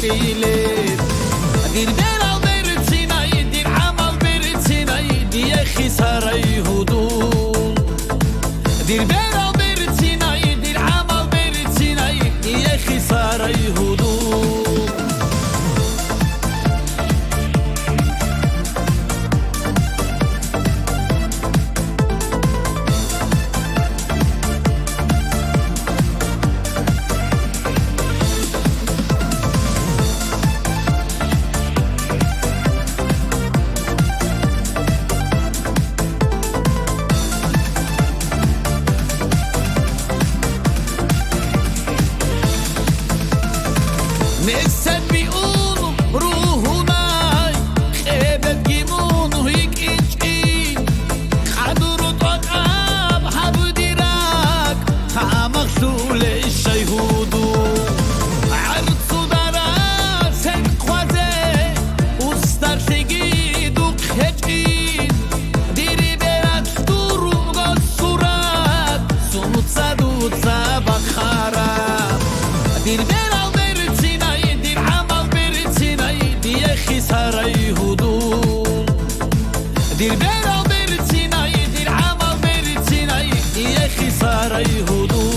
سقيلي دير بيرا برتيناي دير عمل برتيناي دي خساري هدوء دير بيرا برتيناي دير عمل برتيناي دي خساري هدوء نسن بيقولوا روحنا خيبت جيمونه هيك إنشين خدروا طاقب حبو ديراك مغسول الشيهودو عرض صدرات سن خوازه وستر سجيدو خجين ديري برات دورو غصورات سموت صدود سابق خراب دير برات خساري هدوء دير بيرا برتيناي دير عمل برتيناي دي خساري هدوء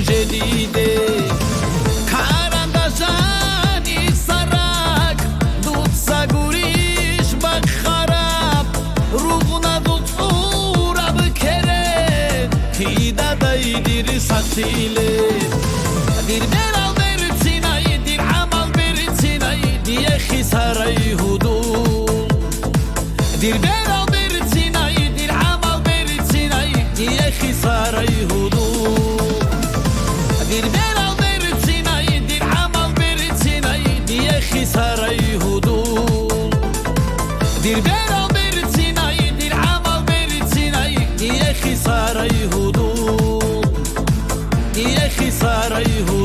جديدة كارندشاني سراك دوت ساقوريش بخراب روغنا دوت صورة بكرين كيدا دايدير ساتيلي دير بيرا برتيناي دير عمل برتيناي دي خساري هدوء دير بيرا برتيناي دير عمل برتيناي دي خساري هدوء دير بيرا برتيناي دير عمل برتيناي دي خساري هدوء دير بيرا برتيناي دير عمل برتيناي دي خساري هدوء دي خساري هدوء